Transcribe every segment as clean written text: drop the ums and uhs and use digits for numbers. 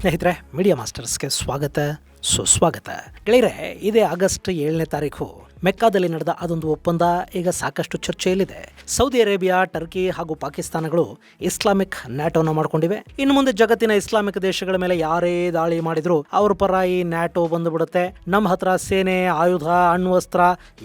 ಸ್ನೇಹಿತರೆ, ಮೀಡಿಯಾ ಮಾಸ್ಟರ್ಸ್ಗೆ ಸ್ವಾಗತ ಸುಸ್ವಾಗತ. ಗೆಳೆಯರೆ, ಇದೇ ಆಗಸ್ಟ್ 7ನೇ ತಾರೀಕು ಮೆಕ್ಕಾದಲ್ಲಿ ನಡೆದ ಅದೊಂದು ಒಪ್ಪಂದ ಈಗ ಸಾಕಷ್ಟು ಚರ್ಚೆಯಲ್ಲಿದೆ. ಸೌದಿ ಅರೇಬಿಯಾ, ಟರ್ಕಿ ಹಾಗೂ ಪಾಕಿಸ್ತಾನಗಳು ಇಸ್ಲಾಮಿಕ್ ನ್ಯಾಟೋನ ಮಾಡ್ಕೊಂಡಿವೆ. ಇನ್ನು ಮುಂದೆ ಜಗತ್ತಿನ ಇಸ್ಲಾಮಿಕ್ ದೇಶಗಳ ಮೇಲೆ ಯಾರೇ ದಾಳಿ ಮಾಡಿದ್ರು ಅವ್ರ ಪರ ಈ ನ್ಯಾಟೋ ಬಂದುಬಿಡುತ್ತೆ. ನಮ್ಮ ಹತ್ರ ಸೇನೆ, ಆಯುಧ, ಅಣ್ವಸ್ತ್ರ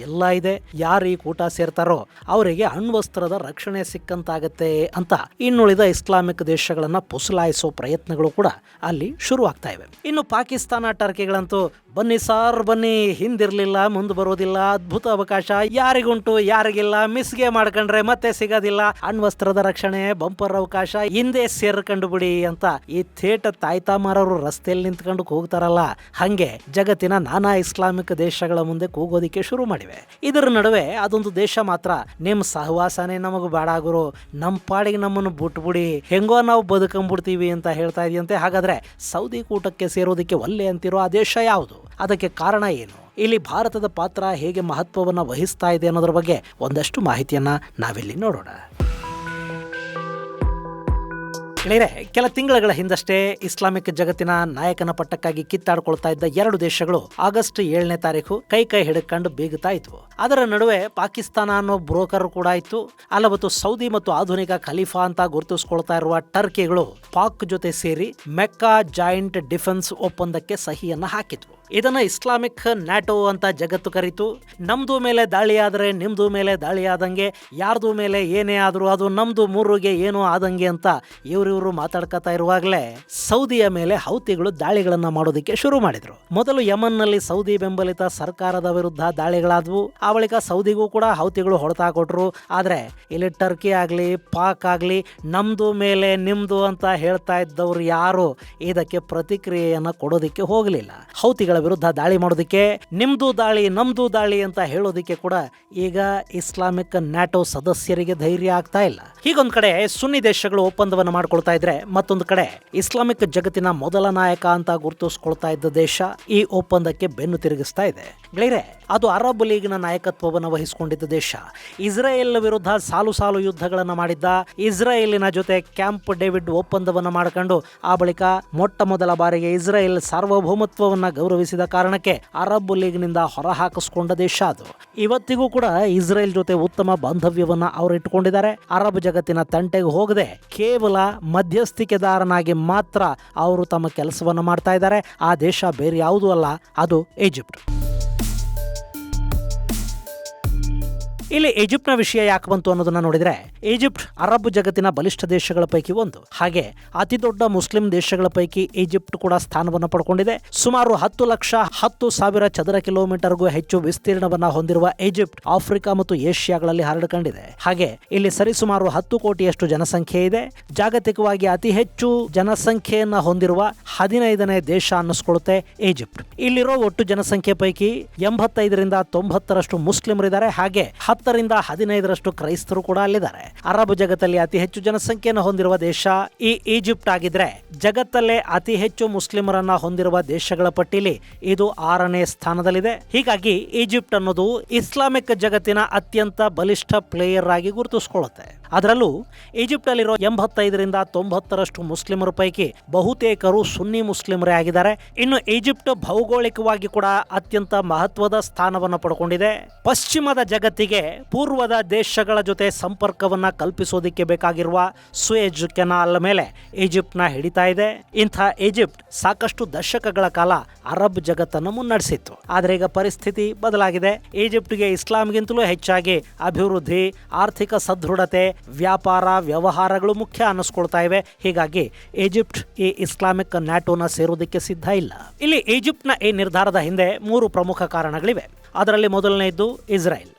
ಎಲ್ಲ ಇದೆ. ಯಾರು ಈ ಕೂಟ ಸೇರ್ತಾರೋ ಅವರಿಗೆ ಅಣ್ವಸ್ತ್ರದ ರಕ್ಷಣೆ ಸಿಕ್ಕಂತಾಗತ್ತೆ ಅಂತ ಇನ್ನುಳಿದ ಇಸ್ಲಾಮಿಕ್ ದೇಶಗಳನ್ನ ಪುಸಲಾಯಿಸೋ ಪ್ರಯತ್ನಗಳು ಕೂಡ ಅಲ್ಲಿ ಶುರು ಆಗ್ತಾ ಇವೆ. ಇನ್ನು ಪಾಕಿಸ್ತಾನ, ಟರ್ಕಿಗಳಂತೂ ಬನ್ನಿ ಸಾರ್ ಬನ್ನಿ, ಹಿಂದಿರ್ಲಿಲ್ಲ ಮುಂದೆ ಬರೋದಿಲ್ಲ, ಅದ್ಭುತ ಅವಕಾಶ, ಯಾರಿಗುಂಟು ಯಾರಿಗಿಲ್ಲ, ಮಿಸ್ಗೆ ಮಾಡ್ಕೊಂಡ್ರೆ ಮತ್ತೆ ಸಿಗೋದಿಲ್ಲ, ಅಣ್ವಸ್ತ್ರದ ರಕ್ಷಣೆ, ಬಂಪರ್ ಅವಕಾಶ, ಹಿಂದೆ ಸೇರ್ಕೊಂಡು ಬಿಡಿ ಅಂತ ಈ ಥೇಟ ತಾಯ್ತಾಮಾರರು ರಸ್ತೆಯಲ್ಲಿ ನಿಂತ್ಕೊಂಡು ಕೂಗ್ತಾರಲ್ಲ, ಹಂಗೆ ಜಗತ್ತಿನ ನಾನಾ ಇಸ್ಲಾಮಿಕ್ ದೇಶಗಳ ಮುಂದೆ ಕೂಗೋದಿಕ್ಕೆ ಶುರು ಮಾಡಿವೆ. ಇದರ ನಡುವೆ ಅದೊಂದು ದೇಶ ಮಾತ್ರ ನಿಮ್ ಸಹವಾಸನೆ ನಮಗೂ ಬೇಡ ಗುರು, ನಮ್ಮ ಪಾಡಿಗೆ ನಮ್ಮನ್ನು ಬಿಟ್ಬಿಡಿ, ಹೆಂಗೋ ನಾವು ಬದುಕೊಂಡ್ಬಿಡ್ತೀವಿ ಅಂತ ಹೇಳ್ತಾ ಇದೆಯಂತೆ. ಹಾಗಾದ್ರೆ ಸೌದಿ ಕೂಟಕ್ಕೆ ಸೇರೋದಕ್ಕೆ ಒಲ್ಲೆ ಅಂತಿರೋ ಆ ದೇಶ ಯಾವುದು? ಅದಕ್ಕೆ ಕಾರಣ ಏನು? ಇಲ್ಲಿ ಭಾರತದ ಪಾತ್ರ ಹೇಗೆ ಮಹತ್ವವನ್ನು ವಹಿಸ್ತಾ ಇದೆ ಅನ್ನೋದ್ರ ಬಗ್ಗೆ ಒಂದಷ್ಟು ಮಾಹಿತಿಯನ್ನ ನಾವಿಲ್ಲಿ ನೋಡೋಣ. ಗೆಳೆಯರೆ, ಕೆಲ ತಿಂಗಳ ಹಿಂದಷ್ಟೇ ಇಸ್ಲಾಮಿಕ್ ಜಗತ್ತಿನ ನಾಯಕನ ಪಟ್ಟಕ್ಕಾಗಿ ಕಿತ್ತಾಡ್ಕೊಳ್ತಾ ಇದ್ದ ಎರಡು ದೇಶಗಳು ಆಗಸ್ಟ್ 7ನೇ ತಾರೀಕು ಕೈ ಹಿಡಿಕೊಂಡು ಬೀಗುತ್ತಾ ಇದ್ವು. ಅದರ ನಡುವೆ ಪಾಕಿಸ್ತಾನ ಅನ್ನೋ ಬ್ರೋಕರ್ ಕೂಡ ಇತ್ತು. ಅಲ್ಲವತ್ತು ಸೌದಿ ಮತ್ತು ಆಧುನಿಕ ಖಲೀಫಾ ಅಂತ ಗುರುತಿಸ್ಕೊಳ್ತಾ ಇರುವ ಟರ್ಕಿಗಳು ಪಾಕ್ ಜೊತೆ ಸೇರಿ ಮೆಕ್ಕಾ ಜಾಯಿಂಟ್ ಡಿಫೆನ್ಸ್ ಒಪ್ಪಂದಕ್ಕೆ ಸಹಿಯನ್ನ ಹಾಕಿದ್ವು. ಇದನ್ನ ಇಸ್ಲಾಮಿಕ್ ನ್ಯಾಟೋ ಅಂತ ಜಗತ್ತು ಕರೀತು. ನಮ್ದು ಮೇಲೆ ದಾಳಿ ಆದ್ರೆ ನಿಮ್ದು ಮೇಲೆ ದಾಳಿ ಆದಂಗೆ, ಯಾರ್ದು ಮೇಲೆ ಏನೇ ಆದ್ರೂ ಅದು ನಮ್ದು ಮೂರಿಗೆ ಏನೋ ಆದಂಗೆ ಅಂತ ಇವರು ಮಾತಾಡ್ಕೊತಾ ಇರುವಾಗಲೇ ಸೌದಿಯ ಮೇಲೆ ಹೌತಿಗಳು ದಾಳಿಗಳನ್ನ ಮಾಡೋದಕ್ಕೆ ಶುರು ಮಾಡಿದ್ರು. ಮೊದಲು ಯಮನ್ ನಲ್ಲಿ ಸೌದಿ ಬೆಂಬಲಿತ ಸರ್ಕಾರದ ವಿರುದ್ಧ ದಾಳಿಗಳಾದ್ವು. ಆ ಬಳಿಕ ಸೌದಿಗೂ ಕೂಡ ಹೌತಿಗಳು ಹೊಡೆತ ಕೊಟ್ರು. ಆದ್ರೆ ಇಲ್ಲಿ ಟರ್ಕಿ ಆಗ್ಲಿ, ಪಾಕ್ ಆಗ್ಲಿ ನಮ್ದು ಮೇಲೆ ನಿಮ್ದು ಅಂತ ಹೇಳ್ತಾ ಇದ್ದವ್ರು ಯಾರು ಇದಕ್ಕೆ ಪ್ರತಿಕ್ರಿಯೆಯನ್ನ ಕೊಡೋದಿಕ್ಕೆ ಹೋಗಲಿಲ್ಲ. ಹೌತಿಗಳ ವಿರುದ್ಧ ದಾಳಿ ಮಾಡೋದಕ್ಕೆ ನಿಮ್ದು ದಾಳಿ ನಮ್ದು ದಾಳಿ ಅಂತ ಹೇಳೋದಿಕ್ಕೆ ಕೂಡ ಈಗ ಇಸ್ಲಾಮಿಕ್ ನ್ಯಾಟೋ ಸದಸ್ಯರಿಗೆ ಧೈರ್ಯ ಆಗ್ತಾ ಇಲ್ಲ. ಹೀಗೊಂದ್ ಕಡೆ ಸುನ್ನಿ ದೇಶಗಳು ಒಪ್ಪಂದವನ್ನು ಮಾಡ್ಕೊಳ್ತಾ ಇದ್ರೆ, ಮತ್ತೊಂದು ಕಡೆ ಇಸ್ಲಾಮಿಕ್ ಜಗತ್ತಿನ ಮೊದಲ ನಾಯಕ ಅಂತ ಗುರುತಿಸ್ಕೊಳ್ತಾ ಇದ್ದ ದೇಶ ಈ ಒಪ್ಪಂದಕ್ಕೆ ಬೆನ್ನು ತಿರುಗಿಸ್ತಾ ಇದೆ. ಗೆಳೆಯರೆ, ಅದು ಅರಬ್ ಲೀಗ್ನ ನಾಯಕತ್ವವನ್ನು ವಹಿಸಿಕೊಂಡಿದ್ದ ದೇಶ. ಇಸ್ರೇಲ್ ವಿರುದ್ಧ ಸಾಲು ಸಾಲು ಯುದ್ಧಗಳನ್ನು ಮಾಡಿದ್ದ, ಇಸ್ರೇಲಿನ ಜೊತೆ ಕ್ಯಾಂಪ್ ಡೇವಿಡ್ ಒಪ್ಪಂದವನ್ನು ಮಾಡಿಕೊಂಡು ಆ ಬಳಿಕ ಮೊಟ್ಟ ಮೊದಲ ಬಾರಿಗೆ ಇಸ್ರೇಲ್ ಸಾರ್ವಭೌಮತ್ವವನ್ನ ಗೌರವಿಸಿದ ಕಾರಣಕ್ಕೆ ಅರಬ್ ಲೀಗ್ನಿಂದ ಹೊರ ಹಾಕಿಸ್ಕೊಂಡ ದೇಶ ಅದು. ಇವತ್ತಿಗೂ ಕೂಡ ಇಸ್ರೇಲ್ ಜೊತೆ ಉತ್ತಮ ಬಾಂಧವ್ಯವನ್ನ ಅವರು ಇಟ್ಟುಕೊಂಡಿದ್ದಾರೆ. ಅರಬ್ ಜಗತ್ತಿನ ತಂಟೆಗೆ ಹೋಗದೆ ಕೇವಲ ಮಧ್ಯಸ್ಥಿಕೆದಾರನಾಗಿ ಮಾತ್ರ ಅವರು ತಮ್ಮ ಕೆಲಸವನ್ನು ಮಾಡ್ತಾ ಇದ್ದಾರೆ. ಆ ದೇಶ ಬೇರೆ ಯಾವುದೂ ಅಲ್ಲ, ಅದು ಈಜಿಪ್ಟ್. ಇಲ್ಲಿ ಈಜಿಪ್ಟ್ನ ವಿಷಯ ಯಾಕೆ ಬಂತು ಅನ್ನೋದನ್ನ ನೋಡಿದ್ರೆ, ಈಜಿಪ್ಟ್ ಅರಬ್ ಜಗತ್ತಿನ ಬಲಿಷ್ಠ ದೇಶಗಳ ಪೈಕಿ ಒಂದು. ಹಾಗೆ ಅತಿ ದೊಡ್ಡ ಮುಸ್ಲಿಂ ದೇಶಗಳ ಪೈಕಿ ಈಜಿಪ್ಟ್ ಕೂಡ ಸ್ಥಾನವನ್ನು ಪಡ್ಕೊಂಡಿದೆ. ಸುಮಾರು 10,10,000 ಚದರ ಕಿಲೋಮೀಟರ್ಗೂ ಹೆಚ್ಚು ವಿಸ್ತೀರ್ಣವನ್ನ ಹೊಂದಿರುವ ಈಜಿಪ್ಟ್ ಆಫ್ರಿಕಾ ಮತ್ತು ಏಷ್ಯಾಗಳಲ್ಲಿ ಹರಡಿಕೊಂಡಿದೆ. ಹಾಗೆ ಇಲ್ಲಿ ಸರಿಸುಮಾರು 10 ಕೋಟಿಯಷ್ಟು ಜನಸಂಖ್ಯೆ ಇದೆ. ಜಾಗತಿಕವಾಗಿ ಅತಿ ಹೆಚ್ಚು ಜನಸಂಖ್ಯೆಯನ್ನ ಹೊಂದಿರುವ 15ನೇ ದೇಶ ಅನ್ನಿಸ್ಕೊಳ್ಳುತ್ತೆ ಈಜಿಪ್ಟ್. ಇಲ್ಲಿರೋ ಒಟ್ಟು ಜನಸಂಖ್ಯೆ ಪೈಕಿ 85ರಿಂದ 90ರಷ್ಟು ಮುಸ್ಲಿಮರಿದ್ದಾರೆ. ಹಾಗೆ 10ರಿಂದ 15ರಷ್ಟು ಕ್ರೈಸ್ತರು ಕೂಡ ಅಲ್ಲಿದ್ದಾರೆ. ಅರಬ್ ಜಗತ್ತಲ್ಲಿ ಅತಿ ಹೆಚ್ಚು ಜನಸಂಖ್ಯೆಯನ್ನು ಹೊಂದಿರುವ ದೇಶ ಈ ಈಜಿಪ್ಟ್ ಆಗಿದ್ರೆ, ಜಗತ್ತಲ್ಲೇ ಅತಿ ಹೆಚ್ಚು ಮುಸ್ಲಿಮರನ್ನ ಹೊಂದಿರುವ ದೇಶಗಳ ಪಟ್ಟಿಲಿ ಇದು 6ನೇ ಸ್ಥಾನದಲ್ಲಿದೆ. ಹೀಗಾಗಿ ಈಜಿಪ್ಟ್ ಅನ್ನೋದು ಇಸ್ಲಾಮಿಕ್ ಜಗತ್ತಿನ ಅತ್ಯಂತ ಬಲಿಷ್ಠ ಪ್ಲೇಯರ್ ಆಗಿ ಗುರುತಿಸಿಕೊಳ್ಳುತ್ತೆ. ಅದರಲ್ಲೂ ಈಜಿಪ್ಟ್ ಅಲ್ಲಿರೋ 85ರಿಂದ 90ರಷ್ಟು ಮುಸ್ಲಿಮರ ಪೈಕಿ ಬಹುತೇಕರು ಸುನ್ನಿ ಮುಸ್ಲಿಮರೇ ಆಗಿದ್ದಾರೆ. ಇನ್ನು ಈಜಿಪ್ಟ್ ಭೌಗೋಳಿಕವಾಗಿ ಕೂಡ ಅತ್ಯಂತ ಮಹತ್ವದ ಸ್ಥಾನವನ್ನು ಪಡ್ಕೊಂಡಿದೆ. ಪಶ್ಚಿಮದ ಜಗತ್ತಿಗೆ ಪೂರ್ವದ ದೇಶಗಳ ಜೊತೆ ಸಂಪರ್ಕವನ್ನ ಕಲ್ಪಿಸೋದಿಕ್ಕೆ ಬೇಕಾಗಿರುವ ಸುಯೆಜ್ ಕೆನಾಲ್ ಮೇಲೆ ಈಜಿಪ್ಟ್ನ ಹಿಡಿತಾ ಇದೆ. ಇಂಥ ಈಜಿಪ್ಟ್ ಸಾಕಷ್ಟು ದಶಕಗಳ ಕಾಲ ಅರಬ್ ಜಗತ್ತನ್ನು ಮುನ್ನಡೆಸಿತ್ತು. ಆದರೆ ಈಗ ಪರಿಸ್ಥಿತಿ ಬದಲಾಗಿದೆ. ಈಜಿಪ್ಟ್ಗೆ ಇಸ್ಲಾಂಗಿಂತಲೂ ಹೆಚ್ಚಾಗಿ ಅಭಿವೃದ್ಧಿ, ಆರ್ಥಿಕ ಸದೃಢತೆ, ವ್ಯಾಪಾರ ವ್ಯವಹಾರಗಳು ಮುಖ್ಯ ಅನ್ನಿಸ್ಕೊಳ್ತಾ ಇವೆ. ಹೀಗಾಗಿ ಈಜಿಪ್ಟ್ ಈ ಇಸ್ಲಾಮಿಕ್ ನ್ಯಾಟೋನ ಸೇರೋದಕ್ಕೆ ಸಿದ್ಧ ಇಲ್ಲ. ಇಲ್ಲಿ ಈಜಿಪ್ಟ್ನ ಈ ನಿರ್ಧಾರದ ಹಿಂದೆ 3 ಪ್ರಮುಖ ಕಾರಣಗಳಿವೆ. ಅದರಲ್ಲಿ ಮೊದಲನೆಯದು ಇಸ್ರೇಲ್.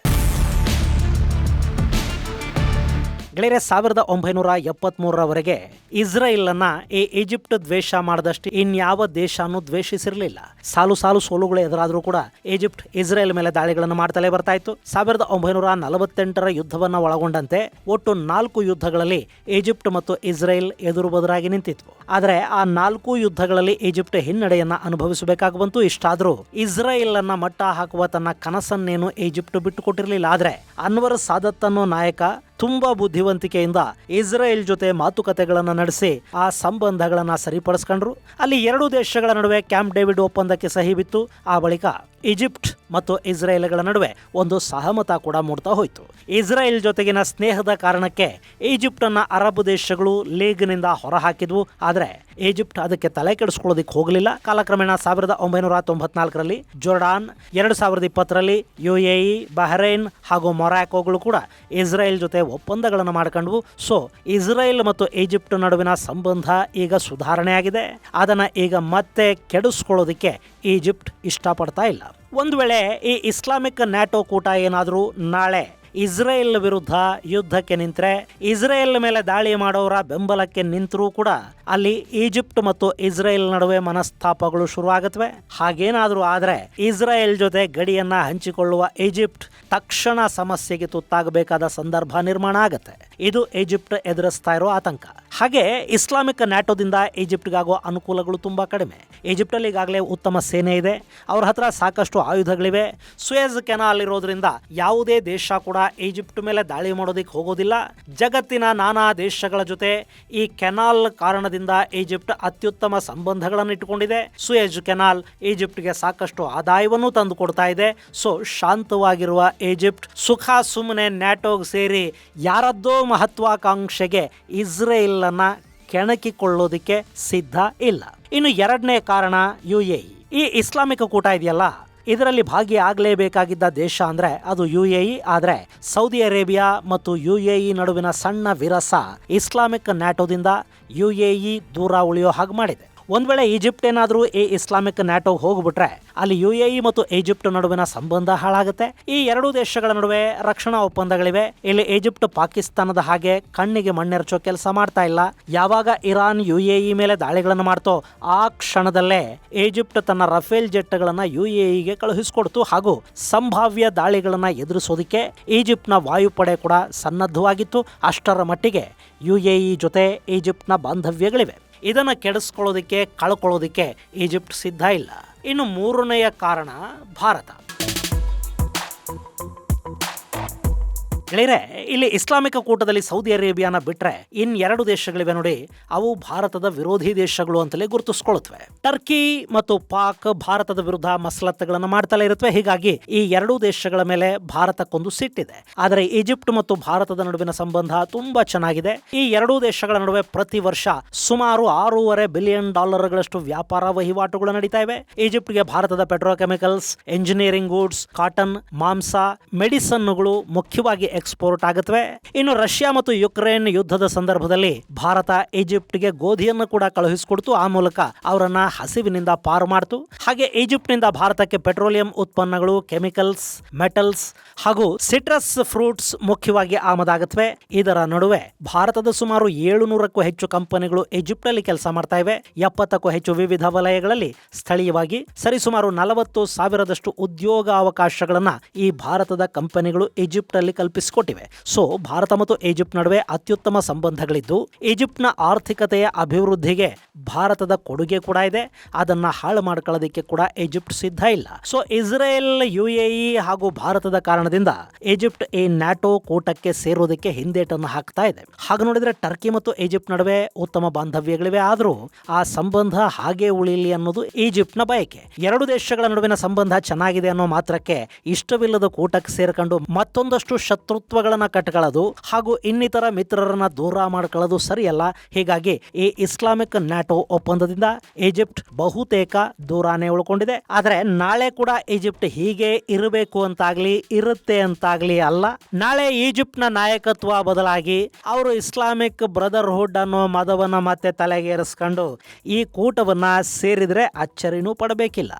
ಗೆಳೆಯರೆ, 1973ರವರೆಗೆ ಇಸ್ರೇಲನ್ನ ಈ ಈಜಿಪ್ಟ್ ದ್ವೇಷ ಮಾಡದಷ್ಟು ಇನ್ಯಾವ ದೇಶನೂ ದ್ವೇಷಿಸಿರಲಿಲ್ಲ. ಸಾಲು ಸಾಲು ಸೋಲುಗಳು ಎದುರಾದರೂ ಕೂಡ ಈಜಿಪ್ಟ್ ಇಸ್ರೇಲ್ ಮೇಲೆ ದಾಳಿಗಳನ್ನು ಮಾಡ್ತಲೇ ಬರ್ತಾ ಇತ್ತು. 1948ರ ಯುದ್ಧವನ್ನ ಒಳಗೊಂಡಂತೆ ಒಟ್ಟು 4 ಯುದ್ಧಗಳಲ್ಲಿ ಈಜಿಪ್ಟ್ ಮತ್ತು ಇಸ್ರೇಲ್ ಎದುರು ಬದುರಾಗಿ ನಿಂತಿತ್ತು. ಆದರೆ ಆ 4 ಯುದ್ಧಗಳಲ್ಲಿ ಈಜಿಪ್ಟ್ ಹಿನ್ನಡೆಯನ್ನ ಅನುಭವಿಸಬೇಕಾಗಿ ಬಂತು. ಇಷ್ಟಾದರೂ ಇಸ್ರೇಲ್ ಅನ್ನ ಮಟ್ಟ ಹಾಕುವ ತನ್ನ ಕನಸನ್ನೇನು ಈಜಿಪ್ಟ್ ಬಿಟ್ಟುಕೊಟ್ಟಿರಲಿಲ್ಲ. ಆದರೆ ಅನ್ವರ್ ಸಾದತ್ ಅನ್ನೋ ನಾಯಕ ತುಂಬಾ ಬುದ್ಧಿವಂತಿಕೆಯಿಂದ ಇಸ್ರೇಲ್ ಜೊತೆ ಮಾತುಕತೆಗಳನ್ನು ನಡೆಸಿ ಆ ಸಂಬಂಧಗಳನ್ನ ಸರಿಪಡಿಸ್ಕೊಂಡ್ರು. ಅಲ್ಲಿ ಎರಡು ದೇಶಗಳ ನಡುವೆ ಕ್ಯಾಂಪ್ ಡೇವಿಡ್ ಒಪ್ಪಂದಕ್ಕೆ ಸಹಿ ಬಿತ್ತು. ಆ ಬಳಿಕ ಈಜಿಪ್ಟ್ ಮತ್ತು ಇಸ್ರೇಲ್ಗಳ ನಡುವೆ ಒಂದು ಸಹಮತ ಕೂಡ ಮೂಡ್ತಾ ಹೋಯಿತು. ಇಸ್ರೇಲ್ ಜೊತೆಗಿನ ಸ್ನೇಹದ ಕಾರಣಕ್ಕೆ ಈಜಿಪ್ಟ್ ಅನ್ನ ಅರಬ್ ದೇಶಗಳು ಲೀಗ್ನಿಂದ ಹೊರಹಾಕಿದ್ವು. ಆದರೆ ಈಜಿಪ್ಟ್ ಅದಕ್ಕೆ ತಲೆ ಕೆಡಿಸ್ಕೊಳ್ಳೋದಿಕ್ಕೆ ಹೋಗಲಿಲ್ಲ. ಕಾಲಕ್ರಮೇಣ 1994ರಲ್ಲಿ ಜೋರ್ಡಾನ್, 2020ರಲ್ಲಿ UAE, ಬಹ್ರೈನ್ ಹಾಗೂ ಮೊರಾಕೋಗಳು ಕೂಡ ಇಸ್ರೇಲ್ ಜೊತೆ ಒಪ್ಪಂದಗಳನ್ನು ಮಾಡ್ಕೊಂಡ್ವು. ಸೊ ಇಸ್ರೇಲ್ ಮತ್ತು ಈಜಿಪ್ಟ್ ನಡುವಿನ ಸಂಬಂಧ ಈಗ ಸುಧಾರಣೆ ಆಗಿದೆ. ಅದನ್ನ ಈಗ ಮತ್ತೆ ಕೆಡಿಸ್ಕೊಳ್ಳೋದಿಕ್ಕೆ ಈಜಿಪ್ಟ್ ಇಷ್ಟಪಡ್ತಾ ಇಲ್ಲ. ಒಂದು ವೇಳೆ ಈ ಇಸ್ಲಾಮಿಕ್ ನ್ಯಾಟೋ ಕೂಟ ಏನಾದರೂ ನಾಳೆ ಇಸ್ರೇಲ್ ವಿರುದ್ಧ ಯುದ್ಧಕ್ಕೆ ನಿಂತರೆ, ಇಸ್ರೇಲ್ ಮೇಲೆ ದಾಳಿ ಮಾಡೋರ ಬೆಂಬಲಕ್ಕೆ ನಿಂತರೂ ಕೂಡ ಅಲ್ಲಿ ಈಜಿಪ್ಟ್ ಮತ್ತು ಇಸ್ರೇಲ್ ನಡುವೆ ಮನಸ್ತಾಪಗಳು ಶುರುವಾಗುತ್ತವೆ. ಹಾಗೇನಾದರೂ ಆದರೆ ಇಸ್ರೇಲ್ ಜೊತೆ ಗಡಿಯನ್ನ ಹಂಚಿಕೊಳ್ಳುವ ಈಜಿಪ್ಟ್ ತಕ್ಷಣ ಸಮಸ್ಯೆಗೆ ತುತ್ತಾಗಬೇಕಾದ ಸಂದರ್ಭ ನಿರ್ಮಾಣ ಆಗುತ್ತೆ. ಇದು ಈಜಿಪ್ಟ್ ಎದುರಿಸ್ತಾ ಇರೋ ಆತಂಕ. ಹಾಗೆ ಇಸ್ಲಾಮಿಕ್ ನ್ಯಾಟೋದಿಂದ ಈಜಿಪ್ಟ್ಗಾಗೋ ಅನುಕೂಲಗಳು ತುಂಬಾ ಕಡಿಮೆ. ಈಜಿಪ್ಟಲ್ಲಿ ಈಗಾಗಲೇ ಉತ್ತಮ ಸೇನೆ ಇದೆ, ಅವ್ರ ಹತ್ರ ಸಾಕಷ್ಟು ಆಯುಧಗಳಿವೆ. ಸುಯೆಜ್ ಕೆನಾಲ್ ಇರೋದ್ರಿಂದ ಯಾವುದೇ ದೇಶ ಕೂಡ ಈಜಿಪ್ಟ್ ಮೇಲೆ ದಾಳಿ ಮಾಡೋದಿಕ್ಕೆ ಹೋಗೋದಿಲ್ಲ. ಜಗತ್ತಿನ ನಾನಾ ದೇಶಗಳ ಜೊತೆ ಈ ಕೆನಾಲ್ ಕಾರಣದಿಂದ ಈಜಿಪ್ಟ್ ಅತ್ಯುತ್ತಮ ಸಂಬಂಧಗಳನ್ನು ಇಟ್ಟುಕೊಂಡಿದೆ. ಸುಯೆಜ್ ಕೆನಾಲ್ ಈಜಿಪ್ಟ್ಗೆ ಸಾಕಷ್ಟು ಆದಾಯವನ್ನು ತಂದು ಕೊಡ್ತಾ ಇದೆ. ಸೊ ಶಾಂತವಾಗಿರುವ ಈಜಿಪ್ಟ್ ಸುಖ ಸುಮ್ಮನೆ ನ್ಯಾಟೋಗೆ ಸೇರಿ ಯಾರದ್ದೋ ಮಹತ್ವಾಕಾಂಕ್ಷೆಗೆ ಇಸ್ರೇಲ್ ಅನ್ನ ಕೆಣಕಿಕೊಳ್ಳೋದಿಕ್ಕೆ ಸಿದ್ಧ ಇಲ್ಲ. ಇನ್ನು ಎರಡನೇ ಕಾರಣ UAE. ಈ ಇಸ್ಲಾಮಿಕ್ ಕೂಟ ಇದೆಯಲ್ಲ, ಇದರಲ್ಲಿ ಭಾಗಿಯಾಗಲೇಬೇಕಾಗಿದ್ದ ದೇಶ ಅಂದ್ರೆ ಅದು UAE. ಆದ್ರೆ ಸೌದಿ ಅರೇಬಿಯಾ ಮತ್ತು UAE ನಡುವಿನ ಸಣ್ಣ ವಿರಸ ಇಸ್ಲಾಮಿಕ್ ನ್ಯಾಟೋದಿಂದ UAE ದೂರ ಉಳಿಯೋ ಹಾಗೆ ಮಾಡಿದೆ. ಒಂದ್ ವೇಳೆ ಈಜಿಪ್ಟ್ ಏನಾದರೂ ಈ ಇಸ್ಲಾಮಿಕ್ ನ್ಯಾಟೋ ಹೋಗ್ಬಿಟ್ರೆ ಅಲ್ಲಿ UAE ಮತ್ತು ಈಜಿಪ್ಟ್ ನಡುವಿನ ಸಂಬಂಧ ಹಾಳಾಗುತ್ತೆ. ಈ ಎರಡೂ ದೇಶಗಳ ನಡುವೆ ರಕ್ಷಣಾ ಒಪ್ಪಂದಗಳಿವೆ. ಇಲ್ಲಿ ಈಜಿಪ್ಟ್ ಪಾಕಿಸ್ತಾನದ ಹಾಗೆ ಕಣ್ಣಿಗೆ ಮಣ್ಣೆರಚೋ ಕೆಲಸ ಮಾಡ್ತಾ ಇಲ್ಲ. ಯಾವಾಗ ಇರಾನ್ UAE ಮೇಲೆ ದಾಳಿಗಳನ್ನು ಮಾಡ್ತೋ ಆ ಕ್ಷಣದಲ್ಲೇ ಈಜಿಪ್ಟ್ ತನ್ನ ರಫೇಲ್ ಜೆಟ್ಗಳನ್ನ UAEಗೆ ಕಳುಹಿಸಿಕೊಡ್ತು. ಹಾಗೂ ಸಂಭಾವ್ಯ ದಾಳಿಗಳನ್ನ ಎದುರಿಸೋದಕ್ಕೆ ಈಜಿಪ್ಟ್ನ ವಾಯುಪಡೆ ಕೂಡ ಸನ್ನದ್ಧವಾಗಿತ್ತು. ಅಷ್ಟರ ಮಟ್ಟಿಗೆ UAE ಜೊತೆ ಈಜಿಪ್ಟ್ನ ಬಾಂಧವ್ಯಗಳಿವೆ. ಇದನ್ನು ಕೆಡಿಸ್ಕೊಳ್ಳೋದಕ್ಕೆ, ಕಳ್ಕೊಳ್ಳೋದಕ್ಕೆ ಈಜಿಪ್ಟ್ ಸಿದ್ಧ ಇಲ್ಲ. ಇನ್ನು ಮೂರನೆಯ ಕಾರಣ ಭಾರತ. ಗೆಳೆಯರೆ, ಇಲ್ಲಿ ಇಸ್ಲಾಮಿಕ ಕೂಟದಲ್ಲಿ ಸೌದಿ ಅರೇಬಿಯಾನ ಬಿಟ್ರೆ ಇನ್ನೆರಡು ದೇಶಗಳಿವೆ ನೋಡಿ, ಅವು ಭಾರತದ ವಿರೋಧಿ ದೇಶಗಳು ಅಂತಲೇ ಗುರುತಿಸ್ಕೊಳ್ಳುತ್ತವೆ. ಟರ್ಕಿ ಮತ್ತು ಪಾಕ್ ಭಾರತದ ವಿರುದ್ಧ ಮಸಲತ್ತುಗಳನ್ನು ಮಾಡ್ತಲೇ ಇರುತ್ತವೆ. ಹೀಗಾಗಿ ಈ ಎರಡೂ ದೇಶಗಳ ಮೇಲೆ ಭಾರತಕ್ಕೊಂದು ಸಿಟ್ಟಿದೆ. ಆದರೆ ಈಜಿಪ್ಟ್ ಮತ್ತು ಭಾರತದ ನಡುವಿನ ಸಂಬಂಧ ತುಂಬಾ ಚೆನ್ನಾಗಿದೆ. ಈ ಎರಡೂ ದೇಶಗಳ ನಡುವೆ ಪ್ರತಿ ವರ್ಷ ಸುಮಾರು $6.5 ಬಿಲಿಯನ್ ವ್ಯಾಪಾರ ವಹಿವಾಟುಗಳು ನಡೀತಾ ಇವೆ. ಈಜಿಪ್ಟ್ಗೆ ಭಾರತದ ಪೆಟ್ರೋಕೆಮಿಕಲ್ಸ್, ಎಂಜಿನಿಯರಿಂಗ್ ಗೂಡ್ಸ್, ಕಾಟನ್, ಮಾಂಸ, ಮೆಡಿಸನ್ಗಳು ಮುಖ್ಯವಾಗಿ ಎಕ್ಸ್ಪೋರ್ಟ್ ಆಗುತ್ತವೆ. ಇನ್ನು ರಷ್ಯಾ ಮತ್ತು ಯುಕ್ರೇನ್ ಯುದ್ಧದ ಸಂದರ್ಭದಲ್ಲಿ ಭಾರತ ಈಜಿಪ್ಟ್ಗೆ ಗೋಧಿಯನ್ನು ಕೂಡ ಕಳುಹಿಸಿಕೊಡ್ತು. ಆ ಮೂಲಕ ಅವರನ್ನ ಹಸಿವಿನಿಂದ ಪಾರು ಮಾಡ್ತು. ಹಾಗೆ ಈಜಿಪ್ಟ್ನಿಂದ ಭಾರತಕ್ಕೆ ಪೆಟ್ರೋಲಿಯಂ ಉತ್ಪನ್ನಗಳು, ಕೆಮಿಕಲ್ಸ್, ಮೆಟಲ್ಸ್ ಹಾಗೂ ಸಿಟ್ರಸ್ ಫ್ರೂಟ್ಸ್ ಮುಖ್ಯವಾಗಿ ಆಮದಾಗುತ್ತವೆ. ಇದರ ನಡುವೆ ಭಾರತದ ಸುಮಾರು 700ಕ್ಕೂ ಹೆಚ್ಚು ಕಂಪನಿಗಳು ಈಜಿಪ್ಟ್ ಅಲ್ಲಿ ಕೆಲಸ ಮಾಡ್ತಾ ಇವೆ. 70ಕ್ಕೂ ಹೆಚ್ಚು ವಿವಿಧ ವಲಯಗಳಲ್ಲಿ ಸ್ಥಳೀಯವಾಗಿ ಸರಿಸುಮಾರು 40,000 ಉದ್ಯೋಗ ಅವಕಾಶಗಳನ್ನ ಈ ಭಾರತದ ಕಂಪನಿಗಳು ಈಜಿಪ್ಟ್ ಅಲ್ಲಿ ಕಲ್ಪಿಸಿಕೊಟ್ಟಿವೆ. ಸೊ ಭಾರತ ಮತ್ತು ಈಜಿಪ್ಟ್ ನಡುವೆ ಅತ್ಯುತ್ತಮ ಸಂಬಂಧಗಳಿದ್ದು ಈಜಿಪ್ಟ್ನ ಆರ್ಥಿಕತೆಯ ಅಭಿವೃದ್ಧಿಗೆ ಭಾರತದ ಕೊಡುಗೆ ಕೂಡ ಇದೆ. ಅದನ್ನ ಹಾಳು ಮಾಡ್ಕೊಳ್ಳೋದಕ್ಕೆ ಕೂಡ ಈಜಿಪ್ಟ್ ಸಿದ್ಧ ಇಲ್ಲ. ಸೊ ಇಸ್ರೇಲ್, UAE ಹಾಗೂ ಭಾರತದ ಕಾರಣದಿಂದ ಈಜಿಪ್ಟ್ ಈ ನ್ಯಾಟೋ ಕೂಟಕ್ಕೆ ಸೇರೋದಕ್ಕೆ ಹಿಂದೇಟನ್ನು ಹಾಕ್ತಾ ಇದೆ. ಹಾಗೆ ನೋಡಿದ್ರೆ ಟರ್ಕಿ ಮತ್ತು ಈಜಿಪ್ಟ್ ನಡುವೆ ಉತ್ತಮ ಬಾಂಧವ್ಯಗಳಿವೆ. ಆದರೂ ಆ ಸಂಬಂಧ ಹಾಗೆ ಉಳಿಯಲಿ ಅನ್ನೋದು ಈಜಿಪ್ಟ್ನ ಬಯಕೆ. ಎರಡು ದೇಶಗಳ ನಡುವಿನ ಸಂಬಂಧ ಚೆನ್ನಾಗಿದೆ ಅನ್ನೋ ಮಾತ್ರಕ್ಕೆ ಇಷ್ಟವಿಲ್ಲದ ಕೂಟಕ್ಕೆ ಸೇರ್ಕೊಂಡು ಮತ್ತೊಂದಷ್ಟು ಶತ್ರುತ್ವಗಳನ್ನ ಕಟ್ಕೊಳ್ಳೋದು ಹಾಗೂ ಇನ್ನಿತರ ಮಿತ್ರರನ್ನ ದೂರ ಮಾಡ್ಕೊಳ್ಳೋದು ಸರಿಯಲ್ಲ. ಹೀಗಾಗಿ ಈ ಇಸ್ಲಾಮಿಕ್ ನ್ಯಾಟೋ ಒಪ್ಪಂದದಿಂದ ಈಜಿಪ್ಟ್ ಬಹುತೇಕ ದೂರಾನೇ ಉಳ್ಕೊಂಡಿದೆ. ಆದ್ರೆ ನಾಳೆ ಕೂಡ ಈಜಿಪ್ಟ್ ಹೀಗೆ ಇರಬೇಕು ಅಂತಾಗ್ಲಿ, ಇರುತ್ತೆ ಅಂತಾಗ್ಲಿ ಅಲ್ಲ. ನಾಳೆ ಈಜಿಪ್ಟ್ನ ನಾಯಕತ್ವ ಬದಲಾಗಿ ಅವರು ಇಸ್ಲಾಮಿಕ್ ಬ್ರದರ್ಹುಡ್ ಅನ್ನೋ ಮದವನ್ನ ಮತ್ತೆ ತಲೆಗೇರಿಸ್ಕೊಂಡು ಈ ಕೂಟವನ್ನ ಸೇರಿದ್ರೆ ಅಚ್ಚರಿನೂ ಪಡಬೇಕಿಲ್ಲ.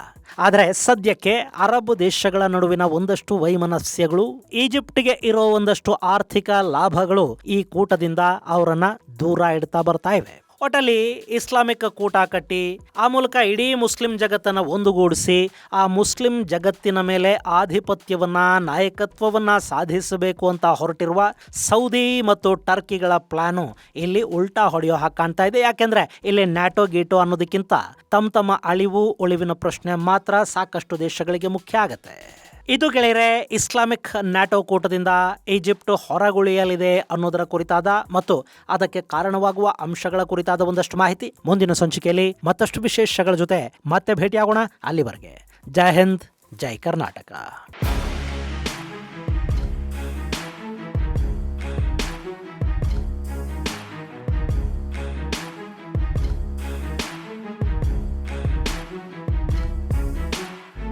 ಆದರೆ ಸದ್ಯಕ್ಕೆ ಅರಬ್ ದೇಶಗಳ ನಡುವಿನ ಒಂದಷ್ಟು ವೈಮನಸ್ಯಗಳು, ಈಜಿಪ್ಟ್ಗೆ ಇರೋ ಒಂದಷ್ಟು ಆರ್ಥಿಕ ಲಾಭಗಳು ಈ ಕೂಟದಿಂದ ಅವರನ್ನ ದೂರ ಇಡ್ತಾ ಬರ್ತಾ ಇವೆ. ಒಟ್ಟಲ್ಲಿ ಇಸ್ಲಾಮಿಕ್ ಕೂಟ ಕಟ್ಟಿ ಆ ಮೂಲಕ ಇಡೀ ಮುಸ್ಲಿಂ ಜಗತ್ತನ್ನು ಒಂದುಗೂಡಿಸಿ ಆ ಮುಸ್ಲಿಂ ಜಗತ್ತಿನ ಮೇಲೆ ಆಧಿಪತ್ಯವನ್ನ, ನಾಯಕತ್ವವನ್ನ ಸಾಧಿಸಬೇಕು ಅಂತ ಹೊರಟಿರುವ ಸೌದಿ ಮತ್ತು ಟರ್ಕಿಗಳ ಪ್ಲಾನು ಇಲ್ಲಿ ಉಲ್ಟಾ ಹೊಡೆಯೋ ಹಾಗೆ ಕಾಣ್ತಾ ಇದೆ. ಯಾಕೆಂದ್ರೆ ಇಲ್ಲಿ ನ್ಯಾಟೋ ಗೀಟೋ ಅನ್ನೋದಕ್ಕಿಂತ ತಮ್ಮ ಅಳಿವು ಉಳಿವಿನ ಪ್ರಶ್ನೆ ಮಾತ್ರ ಸಾಕಷ್ಟು ದೇಶಗಳಿಗೆ ಮುಖ್ಯ ಆಗತ್ತೆ. ಇದು ಗೆಳೆಯರೆ ಇಸ್ಲಾಮಿಕ್ ನ್ಯಾಟೋ ಕೂಟದಿಂದ ಈಜಿಪ್ಟ್ ಹೊರಗುಳಿಯಲಿದೆ ಅನ್ನೋದರ ಕುರಿತಾದ ಮತ್ತು ಅದಕ್ಕೆ ಕಾರಣವಾಗುವ ಅಂಶಗಳ ಕುರಿತಾದ ಒಂದಷ್ಟು ಮಾಹಿತಿ. ಮುಂದಿನ ಸಂಚಿಕೆಯಲ್ಲಿ ಮತ್ತಷ್ಟು ವಿಶೇಷಗಳ ಜೊತೆ ಮತ್ತೆ ಭೇಟಿಯಾಗೋಣ. ಅಲ್ಲಿವರೆಗೆ ಜೈ ಹಿಂದ್, ಜೈ ಕರ್ನಾಟಕ.